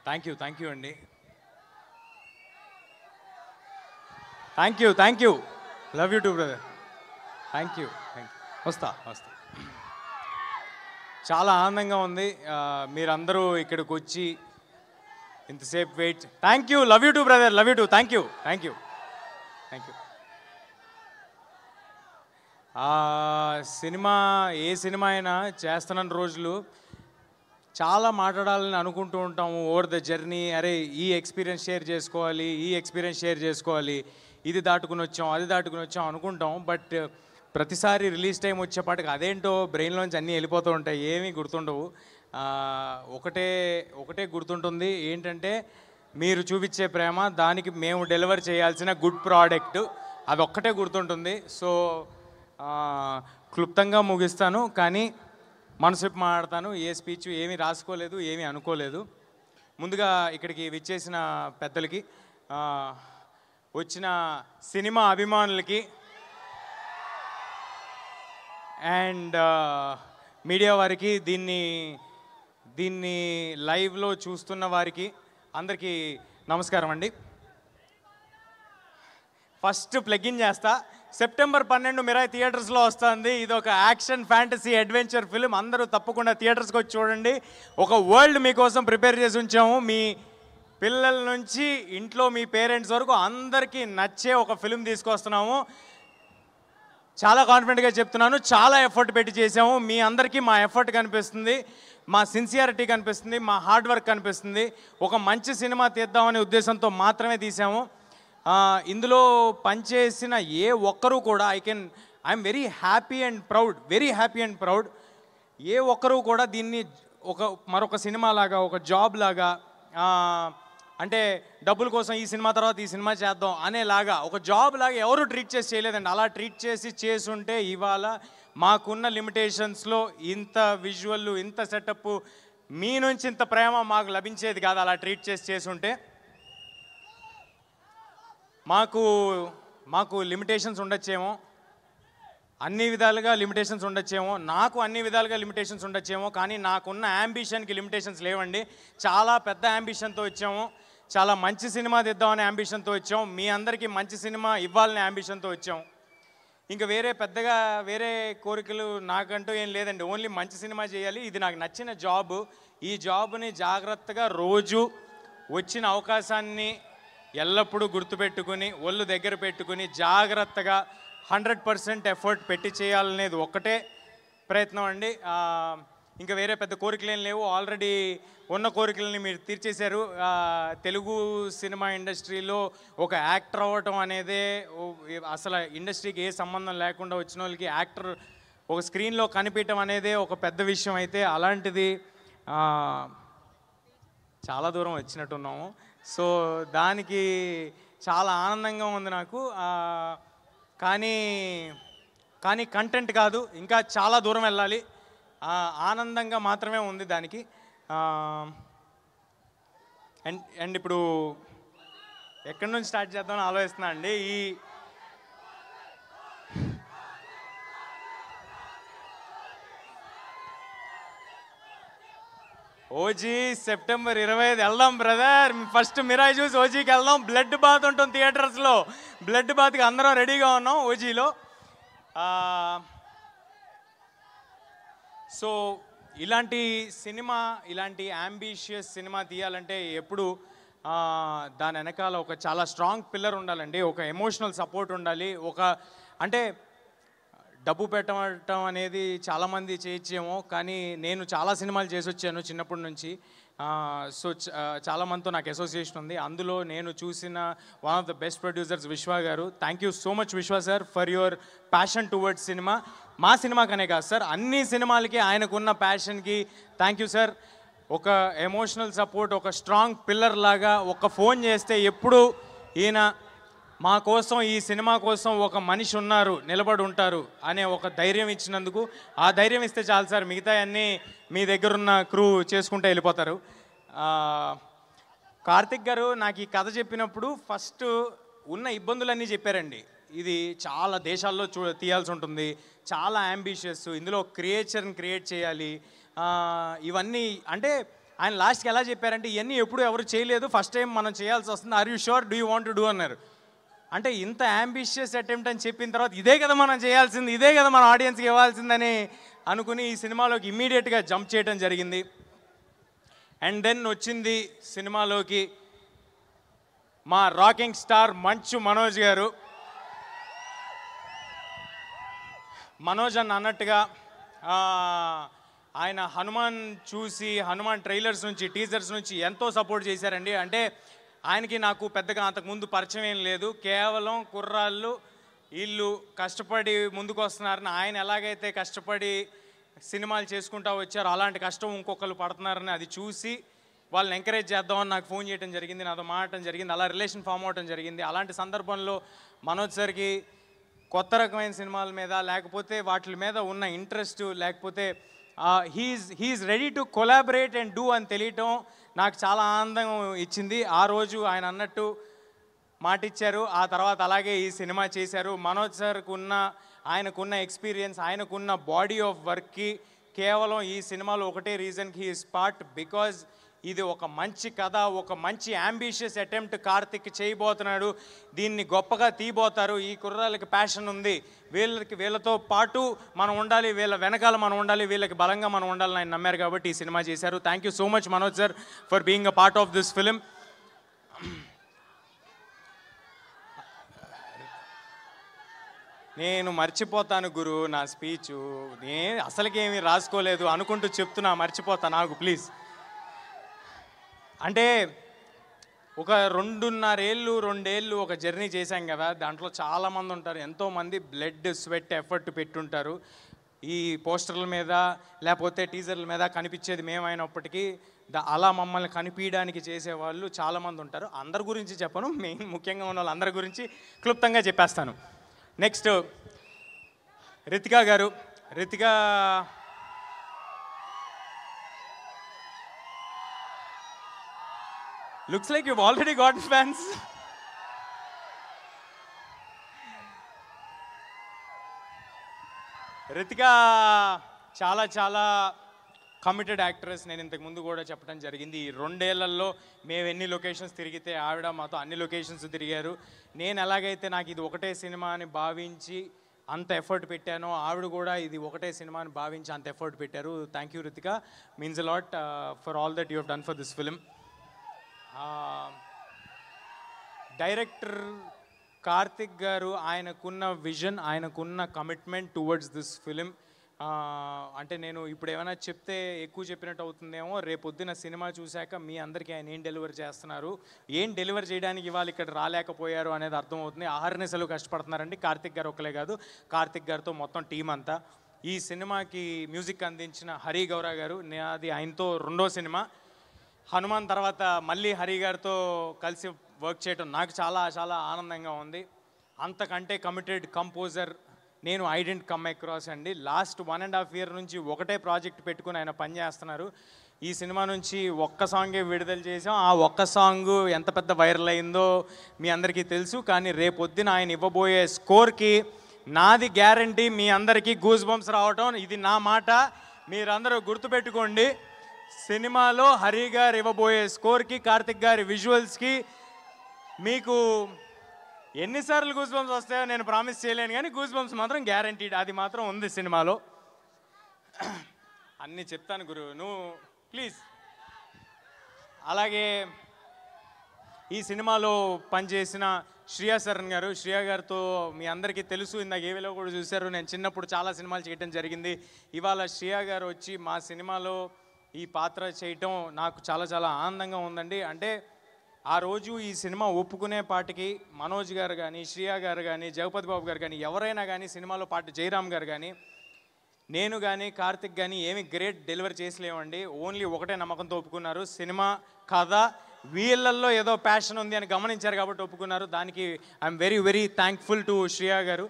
Thank you అండి. Thank you. Love you too brother. Thank you. వస్తా. చాలా ఆనందంగా ఉంది మీరందరూ ఇక్కడికి వచ్చి ఇంతసేపు wait. Thank you. Love you too brother. Love you too. Thank you. Cinema ఏ సినిమా అయినా చేస్తున్న రోజులు చాలా మాట్లాడాలని అనుకుంటూ ఉంటాము. ఓవర్ ద జర్నీ, అరే ఈ ఎక్స్పీరియన్స్ షేర్ చేసుకోవాలి, ఇది దాటుకుని వచ్చాం అనుకుంటాం. బట్ ప్రతిసారి రిలీజ్ టైం వచ్చేపాటికి అదేంటో బ్రెయిన్లోంచి అన్నీ వెళ్ళిపోతూ ఉంటాయి, ఏమీ గుర్తుండవు. ఒకటే గుర్తుంటుంది, ఏంటంటే మీరు చూపించే ప్రేమ, దానికి మేము డెలివర్ చేయాల్సిన గుడ్ ప్రోడక్ట్, అది ఒక్కటే గుర్తుంటుంది. సో క్లుప్తంగా ముగిస్తాను, కానీ మనసు మాట్లాడతాను. ఏ స్పీచ్ ఏమీ రాసుకోలేదు, ఏమీ అనుకోలేదు. ముందుగా ఇక్కడికి విచ్చేసిన పెద్దలకి, వచ్చిన సినిమా అభిమానులకి అండ్ మీడియా వారికి, దీన్ని లైవ్లో చూస్తున్న వారికి అందరికీ నమస్కారం అండి. ఫస్ట్ ప్లగిన్ చేస్తా. సెప్టెంబర్ 12 మిరాయి థియేటర్స్లో వస్తుంది. ఇది ఒక యాక్షన్ ఫ్యాంటసీ అడ్వెంచర్ ఫిల్మ్. అందరూ తప్పకుండా థియేటర్స్కి వచ్చి చూడండి. ఒక వరల్డ్ మీకోసం ప్రిపేర్ చేసి ఉంచాము. మీ పిల్లల నుంచి ఇంట్లో మీ పేరెంట్స్ వరకు అందరికీ నచ్చే ఒక ఫిల్మ్ తీసుకొస్తున్నాము. చాలా కాన్ఫిడెంట్గా చెప్తున్నాను, చాలా ఎఫర్ట్ పెట్టి చేసాము. మీ అందరికీ మా ఎఫర్ట్ కనిపిస్తుంది, మా సిన్సియారిటీ కనిపిస్తుంది, మా హార్డ్ వర్క్ కనిపిస్తుంది. ఒక మంచి సినిమా తీద్దామనే ఉద్దేశంతో మాత్రమే తీసాము. ఇందులో పనిచేసిన ఏ ఒక్కరూ కూడా I am very happy and proud. ఏ ఒక్కరూ కూడా దీన్ని మరొక సినిమా లాగా, ఒక జాబ్ లాగా, అంటే డబ్బుల కోసం ఈ సినిమా తర్వాత ఈ సినిమా చేద్దాం అనేలాగా, ఒక జాబ్ లాగా ఎవరు ట్రీట్ చేసి చేయలేదండి. అలా ట్రీట్ చేసుంటే ఇవాళ మాకున్న లిమిటేషన్స్లో ఇంత విజువల్, ఇంత సెటప్, మీ నుంచి ఇంత ప్రేమ మాకు లభించేది కాదు. అలా ట్రీట్ చేసుంటే మాకు లిమిటేషన్స్ ఉండొచ్చేమో, అన్ని విధాలుగా లిమిటేషన్స్ ఉండొచ్చేమో, నాకు అన్ని విధాలుగా లిమిటేషన్స్ ఉండొచ్చేమో, కానీ నాకున్న యాంబిషన్కి లిమిటేషన్స్ లేవండి. చాలా పెద్ద యాంబిషన్తో వచ్చాము, చాలా మంచి సినిమా తెద్దామనే యాంబిషన్తో వచ్చాం, మీ అందరికీ మంచి సినిమా ఇవ్వాలనే యాంబిషన్తో వచ్చాం. ఇంకా వేరే కోరికలు నాకంటూ ఏం లేదండి. ఓన్లీ మంచి సినిమా చేయాలి, ఇది నాకు నచ్చిన జాబ్. ఈ జాబ్ని జాగ్రత్తగా రోజు వచ్చిన అవకాశాన్ని ఎల్లప్పుడూ గుర్తుపెట్టుకుని, ఒళ్ళు దగ్గర పెట్టుకుని, జాగ్రత్తగా 100% ఎఫర్ట్ పెట్టి చేయాలనేది ఒక్కటే ప్రయత్నం అండి. ఇంకా వేరే పెద్ద కోరికలు ఏం లేవు. ఆల్రెడీ ఉన్న కోరికలని మీరు తీర్చేశారు. తెలుగు సినిమా ఇండస్ట్రీలో ఒక యాక్టర్ అవ్వటం అనేదే, అసలు ఇండస్ట్రీకి ఏ సంబంధం లేకుండా వచ్చిన వాళ్ళకి యాక్టర్ ఒక స్క్రీన్లో కనిపించడం అనేదే ఒక పెద్ద విషయం. అయితే అలాంటిది చాలా దూరం వచ్చినట్టున్నాము. సో దానికి చాలా ఆనందంగా ఉంది నాకు. కానీ కంటెంట్ కాదు, ఇంకా చాలా దూరం వెళ్ళాలి. ఆనందంగా మాత్రమే ఉంది దానికి. అండ్ ఇప్పుడు ఎక్కడి నుంచి స్టార్ట్ చేద్దామని ఆలోచిస్తున్నా అండి. ఓజీ సెప్టెంబర్ 25 వెళ్దాం బ్రదర్. ఫస్ట్ మిరాయి చూసి ఓజీకి వెళ్దాం. బ్లడ్ బాత్ ఉంటుంది థియేటర్స్లో. బ్లడ్ బాత్కి అందరం రెడీగా ఉన్నాం ఓజీలో. సో ఇలాంటి యాంబిషియస్ సినిమా తీయాలంటే ఎప్పుడు దాని వెనకాల ఒక చాలా స్ట్రాంగ్ పిల్లర్ ఉండాలండి, ఒక ఎమోషనల్ సపోర్ట్ ఉండాలి. అంటే డబ్బు పెట్టడం అనేది చాలామంది చేయొచ్చేమో, కానీ నేను చాలా సినిమాలు చేసి వచ్చాను చిన్నప్పటి నుంచి. సో చాలామందితో నాకు అసోసియేషన్ ఉంది. అందులో నేను చూసిన one of the best producers విశ్వ గారు. థ్యాంక్ యూ సో మచ్ విశ్వ sir for your passion towards cinema. మా సినిమాకనే కాదు సార్, అన్ని సినిమాలకి ఆయనకున్న ప్యాషన్కి థ్యాంక్ యూ సార్. ఒక ఎమోషనల్ సపోర్ట్, ఒక స్ట్రాంగ్ పిల్లర్ లాగా, ఒక ఫోన్ చేస్తే ఎప్పుడు ఈయన మా కోసం, ఈ సినిమా కోసం ఒక మనిషి ఉన్నారు, నిలబడి ఉంటారు అనే ఒక ధైర్యం ఇచ్చినందుకు, ఆ ధైర్యం ఇస్తే చాలు సార్, మిగతా అన్నీ మీ దగ్గరున్న క్రూ చేసుకుంటూ వెళ్ళిపోతారు. కార్తిక్ గారు నాకు ఈ కథ చెప్పినప్పుడు ఫస్ట్ ఉన్న ఇబ్బందులన్నీ చెప్పారండి. ఇది చాలా దేశాల్లో తీయాల్సి ఉంటుంది, చాలా అంబిషియస్, ఇందులో క్రియేట్ చేయాలి, ఇవన్నీ. అంటే ఆయన లాస్ట్కి ఎలా చెప్పారంటే ఇవన్నీ ఎప్పుడు ఎవరు చేయలేదు, ఫస్ట్ టైం మనం చేయాల్సి వస్తుంది, are you sure, do you want to do అన్నారు. అంటే ఇంత అంబిషియస్ అటెంప్ట్ అని చెప్పిన తర్వాత ఇదే కదా మనం చేయాల్సింది, ఇదే కదా మన ఆడియన్స్కి ఇవ్వాల్సిందని అనుకుని ఈ సినిమాలోకి ఇమ్మీడియట్గా జంప్ చేయడం జరిగింది. అండ్ దెన్ వచ్చింది సినిమాలోకి మా రాకింగ్ స్టార్ మంచు మనోజ్ గారు. మనోజ్ అన్నట్టుగా ఆయన హనుమాన్ చూసి, హనుమాన్ ట్రైలర్స్ నుంచి, టీజర్స్ నుంచి ఎంతో సపోర్ట్ చేశారండి. అంటే ఆయనకి నాకు పెద్దగా అంతకుముందు పరిచయం ఏం లేదు, కేవలం కుర్రాళ్ళు వీళ్ళు కష్టపడి ముందుకు వస్తున్నారని, ఆయన ఎలాగైతే కష్టపడి సినిమాలు చేసుకుంటూ వచ్చారో అలాంటి కష్టం ఇంకొకరు పడుతున్నారని అది చూసి వాళ్ళని ఎంకరేజ్ చేద్దామని నాకు ఫోన్ చేయడం జరిగింది, నాతో మాట్లాడటం జరిగింది, అలా రిలేషన్ ఫామ్ అవడం జరిగింది. అలాంటి సందర్భంలో మనోజ్ సార్కి కొత్త రకమైన సినిమాల మీద, లేకపోతే వాటి మీద ఉన్న ఇంట్రెస్ట్, లేకపోతే he's ready to collaborate and do అని తెలియటం నాకు చాలా ఆనందం ఇచ్చింది. ఆ రోజు ఆయన అన్నట్టు మాట ఇచ్చారు, ఆ తర్వాత అలాగే ఈ సినిమా చేశారు. మనోజ్ సార్కు ఆయనకున్న ఎక్స్పీరియన్స్, ఆయనకున్న బాడీ ఆఫ్ వర్క్కి కేవలం ఈ సినిమాలో ఒకటే రీజన్కి హీ ఈస్ పార్ట్, బికాజ్ ఇది ఒక మంచి కథ, ఒక మంచి అంబిషియస్ అటెంప్ట్ కార్తిక్ చేయబోతున్నాడు, దీన్ని గొప్పగా తీయబోతారు, ఈ కుర్రాళ్ళకి ప్యాషన్ ఉంది, వీళ్ళతో పాటు మనం ఉండాలి, వీళ్ళ వెనకాల మనం ఉండాలి, వీళ్ళకి బలంగా మనం ఉండాలని ఆయన నమ్మారు కాబట్టి ఈ సినిమా చేశారు. Thank you so much Manoj sir for being a part of this film. నేను మర్చిపోతాను గురు నా స్పీచు, నేను అసలుకేమీ రాసుకోలేదు అనుకుంటూ చెప్తున్నా, మర్చిపోతా, నాకు ప్లీజ్. అంటే ఒక 2.5 ఒక జర్నీ చేశాం కదా, దాంట్లో చాలామంది ఉంటారు, ఎంతోమంది బ్లడ్ స్వెట్ ఎఫర్ట్ పెట్టుంటారు. ఈ పోస్టర్ల మీద లేకపోతే టీజర్ల మీద కనిపించేది మేమైనప్పటికీ అలా మమ్మల్ని కనిపించడానికి చేసేవాళ్ళు చాలామంది ఉంటారు. అందరి గురించి చెప్పను, ముఖ్యంగా ఉన్న వాళ్ళందరి గురించి క్లుప్తంగా చెప్పేస్తాను. నెక్స్ట్ రితికా గారు. Ritika looks like you've already got fans. Ritika చాలా చాలా కమిటెడ్ యాక్ట్రెస్. నేను ఇంతకు ముందు కూడా చెప్పడం జరిగింది, ఈ 2 ఏళ్లలో మేము ఎన్ని లొకేషన్స్ తిరిగితే ఆవిడ మాతో అన్ని లొకేషన్స్ తిరిగారు. నేను ఎలాగైతే నాకు ఇది ఒకటే సినిమా అని భావించి అంత ఎఫర్ట్ పెట్టానో, ఆవిడ కూడా ఇది ఒకటే సినిమా అని భావించి అంత ఎఫర్ట్ పెట్టారు. Thank you Ritika, means a lot for all that you have done for this film. Director Karthik గారు, ఆయనకున్న విజన్, ఆయనకున్న కమిట్మెంట్ టువర్డ్స్ దిస్ ఫిలిం, అంటే నేను ఇప్పుడు ఏమైనా చెప్తే ఎక్కువ చెప్పినట్టు అవుతుందేమో, రేపొద్దున సినిమా చూశాక మీ అందరికీ ఆయన ఏం డెలివర్ చేస్తున్నారు, ఏం డెలివర్ చేయడానికి ఇవాళ ఇక్కడ రాలేకపోయారు అనేది అర్థమవుతుంది. ఆహర్నిశలు కష్టపడుతున్నారండి కార్తిక్ గారు ఒక్కలే కాదు, కార్తిక్ గారితో మొత్తం టీం అంతా. ఈ సినిమాకి మ్యూజిక్ అందించిన హరి గౌర గారు, అది ఆయనతో 2వ సినిమా. హనుమాన్ తర్వాత మళ్ళీ హరి గారితో కలిసి వర్క్ చేయడం నాకు చాలా చాలా ఆనందంగా ఉంది. అంతకంటే కమిటెడ్ కంపోజర్ నేను ఐ డెంట్ కమ్ అక్రాస్ అండి. లాస్ట్ 1.5 year నుంచి ఒకటే ప్రాజెక్ట్ పెట్టుకుని ఆయన పనిచేస్తున్నారు. ఈ సినిమా నుంచి ఒక్క సాంగే విడుదల చేసాం, ఆ ఒక్క సాంగ్ ఎంత పెద్ద వైరల్ అయిందో మీ అందరికీ తెలుసు. కానీ రేపొద్దున ఆయన ఇవ్వబోయే స్కోర్కి నాది గ్యారంటీ మీ అందరికీ గూస్ బంప్స్ రావటం, ఇది నా మాట, మీరందరూ గుర్తుపెట్టుకోండి. సినిమాలో హరి గారు ఇవ్వబోయే స్కోర్కి, కార్తిక్ గారి విజువల్స్కి మీకు ఎన్నిసార్లు గూస్ బంప్స్ వస్తాయో నేను ప్రామిస్ చేయలేను, కానీ గూస్ బంప్స్ మాత్రం గ్యారంటీడ్, అది మాత్రం ఉంది సినిమాలో. అన్నీ చెప్తాను గురు, నువ్వు ప్లీజ్. అలాగే ఈ సినిమాలో పనిచేసిన శ్రియా శరణ్ గారు, శ్రియా గారితో మీ అందరికీ తెలుసు, ఇందాక ఏవేలో కూడా చూశారు, నేను చిన్నప్పుడు చాలా సినిమాలు చేయడం జరిగింది. ఇవాళ శ్రియా గారు వచ్చి మా సినిమాలో ఈ పాత్ర చేయటం నాకు చాలా చాలా ఆనందంగా ఉందండి. అంటే ఆ రోజు ఈ సినిమా ఒప్పుకునే పాటికి మనోజ్ గారు కానీ, శ్రియా గారు కానీ, జగపతి బాబు గారు కానీ, ఎవరైనా కానీ, సినిమాలో పాటు జయరామ్ గారు కానీ, నేను కానీ, కార్తిక్ కానీ ఏమి గ్రేట్ డెలివరీ చేసలేమండి. ఓన్లీ ఒకటే నమ్మకంతో ఒప్పుకున్నారు, సినిమా కథ వీళ్ళల్లో ఏదో ప్యాషన్ ఉంది అని గమనించారు కాబట్టి ఒప్పుకున్నారు. దానికి I'm very very thankful to Shriya గారు.